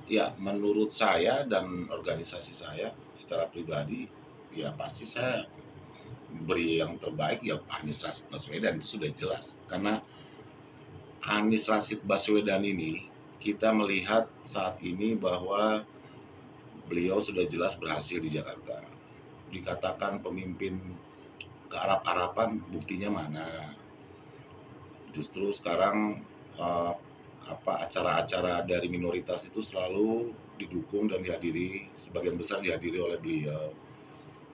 Ya, menurut saya dan organisasi saya secara pribadi, ya pasti saya beri yang terbaik ya Anies Rashid Baswedan, itu sudah jelas. Karena Anies Rashid Baswedan ini kita melihat saat ini bahwa beliau sudah jelas berhasil di Jakarta. Dikatakan pemimpin kearap-arapan, buktinya mana? Justru sekarang eh, acara-acara dari minoritas itu selalu didukung dan dihadiri, sebagian besar dihadiri oleh beliau.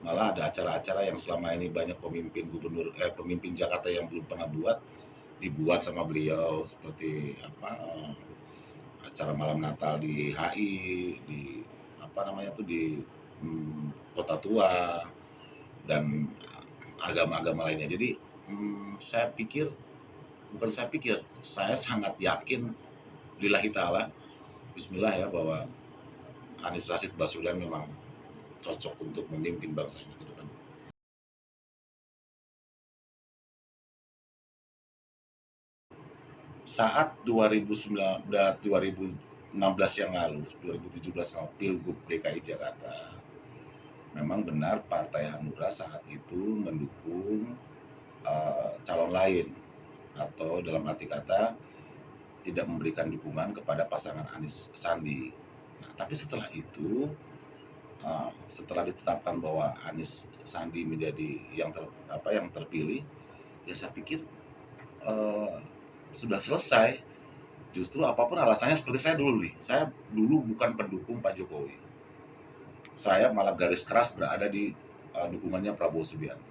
Malah ada acara-acara yang selama ini banyak pemimpin Jakarta yang belum pernah dibuat sama beliau, seperti acara malam Natal di HI, di di Kota Tua, dan agama-agama lainnya. Jadi saya sangat yakin lillahi ta'ala, bismillah ya, bahwa Anies Rashid Baswedan memang cocok untuk memimpin bangsa ini ke depan. Saat 2016 yang lalu, 2017 Pilgub DKI Jakarta, memang benar Partai Hanura saat itu mendukung calon lain, atau dalam arti kata tidak memberikan dukungan kepada pasangan Anies Sandi. Nah, tapi setelah itu, setelah ditetapkan bahwa Anies Sandi menjadi yang terpilih, ya saya pikir uh, sudah selesai. Justru apapun alasannya, seperti saya dulu bukan pendukung Pak Jokowi. Saya malah garis keras berada di dukungannya Prabowo Subianto.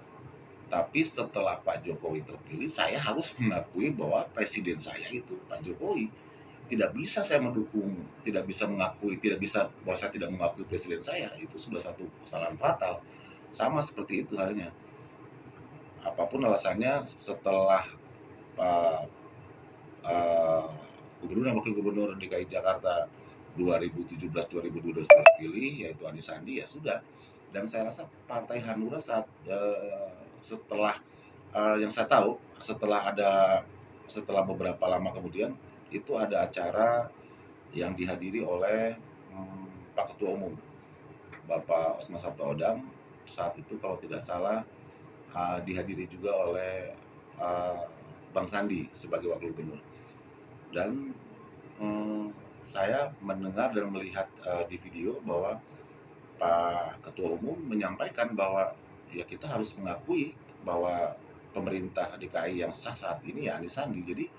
Tapi setelah Pak Jokowi terpilih, saya harus mengakui bahwa presiden saya itu Pak Jokowi. Tidak bisa saya mendukung, tidak bisa mengakui, tidak bisa bahwa saya tidak mengakui presiden saya. Itu sudah satu kesalahan fatal. Sama seperti itu halnya. Apapun alasannya, setelah Pak uh, Gubernur dan Wakil Gubernur DKI Jakarta 2017-2022 terpilih, yaitu Anies Sandi, ya sudah. Dan saya rasa Partai Hanura setelah yang saya tahu, setelah beberapa lama kemudian, itu ada acara yang dihadiri oleh Pak Ketua Umum Bapak Osman Sabtaodang. Saat itu kalau tidak salah dihadiri juga oleh uh, Bang Sandi sebagai wakil gubernur. Dan saya mendengar dan melihat di video bahwa Pak Ketua Umum menyampaikan bahwa ya kita harus mengakui bahwa pemerintah DKI yang sah saat ini ya Anies Sandi. Jadi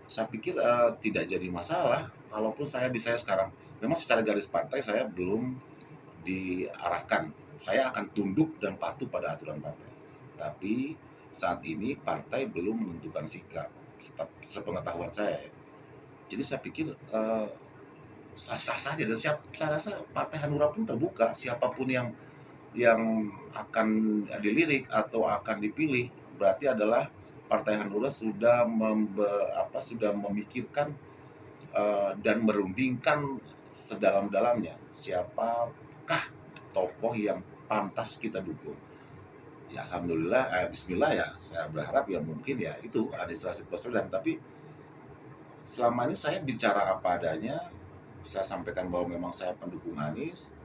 saya pikir tidak jadi masalah. Kalaupun saya sekarang memang secara garis partai saya belum diarahkan, saya akan tunduk dan patuh pada aturan partai. Tapi saat ini partai belum menentukan sikap, sepengetahuan saya. Jadi saya pikir sah-sah saja, dan saya rasa Partai Hanura pun terbuka, siapapun yang akan dilirik atau akan dipilih berarti adalah Partai Hanura sudah memikirkan dan merundingkan sedalam-dalamnya siapakah tokoh yang pantas kita dukung. Ya alhamdulillah, bismillah ya, saya berharap ya mungkin ya itu Anies Rashid Baswedan. Tapi selama ini saya bicara apa adanya, saya sampaikan bahwa memang saya pendukung Anies,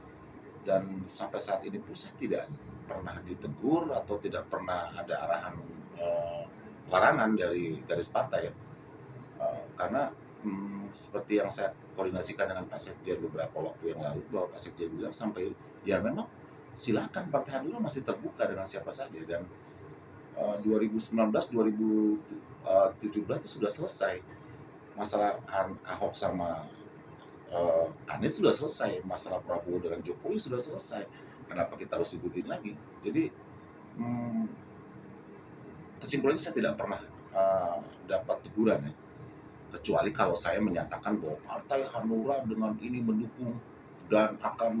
dan sampai saat ini pun saya tidak pernah ditegur atau tidak pernah ada arahan larangan dari garis partai ya. Karena seperti yang saya koordinasikan dengan Pak Sekjen beberapa waktu yang lalu, bahwa Pak Sekjen bilang sampai ya memang silakan Partai Hanura masih terbuka dengan siapa saja, dan 2019 2017 itu sudah selesai masalah Ahok sama Anies, sudah selesai masalah Prabowo dengan Jokowi, sudah selesai. Kenapa kita harus ributin lagi? Jadi kesimpulannya saya tidak pernah dapat teguran ya, kecuali kalau saya menyatakan bahwa Partai Hanura dengan ini mendukung dan akan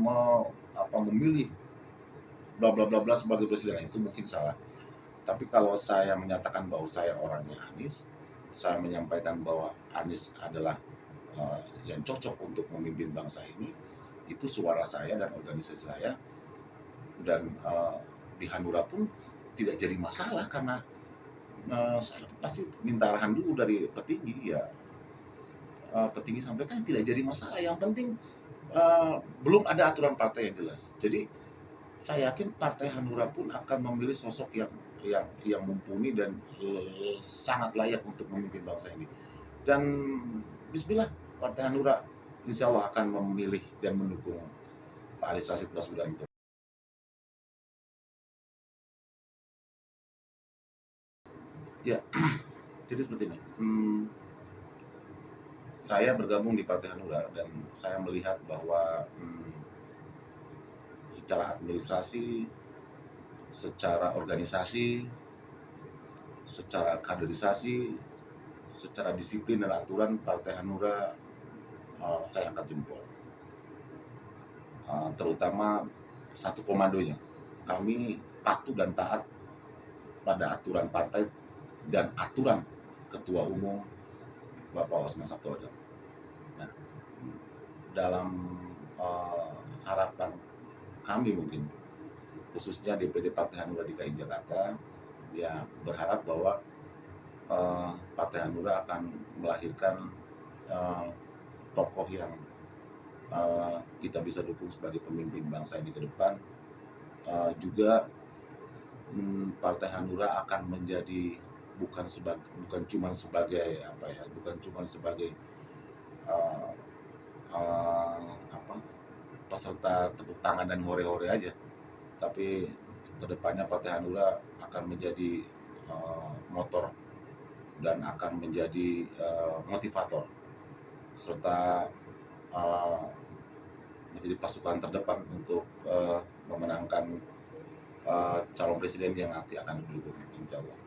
memilih bla bla bla bla sebagai presiden, itu mungkin salah. Tapi kalau saya menyatakan bahwa saya orangnya Anies, saya menyampaikan bahwa Anies adalah yang cocok untuk memimpin bangsa ini, itu suara saya dan organisasi saya. Dan di Hanura pun tidak jadi masalah, karena saya pasti minta arahan dulu dari petinggi ya. Petinggi sampaikan tidak jadi masalah. Yang penting belum ada aturan partai yang jelas. Jadi saya yakin Partai Hanura pun akan memilih sosok yang mumpuni dan sangat layak untuk memimpin bangsa ini. Dan Bismillah, Partai Hanura insya Allah akan memilih dan mendukung Pak Anies Rashid Baswedan. Ya, jadi seperti ini. Saya bergabung di Partai Hanura dan saya melihat bahwa secara administrasi, secara organisasi, secara kaderisasi, secara disiplin dan aturan Partai Hanura saya angkat jempol. Terutama satu komandonya. Kami patuh dan taat pada aturan partai dan aturan Ketua Umum Bapak Osman Sabtaodang. Nah, dalam harapan kami mungkin, khususnya DPD Partai Hanura DKI Jakarta, ya berharap bahwa Partai Hanura akan melahirkan tokoh yang kita bisa dukung sebagai pemimpin bangsa ini ke depan. Juga Partai Hanura akan menjadi bukan cuma sebagai peserta tepuk tangan dan hore-hore aja, tapi kedepannya Partai Hanura akan menjadi motor dan akan menjadi motivator serta menjadi pasukan terdepan untuk memenangkan calon presiden yang nanti akan didukung, insya Allah.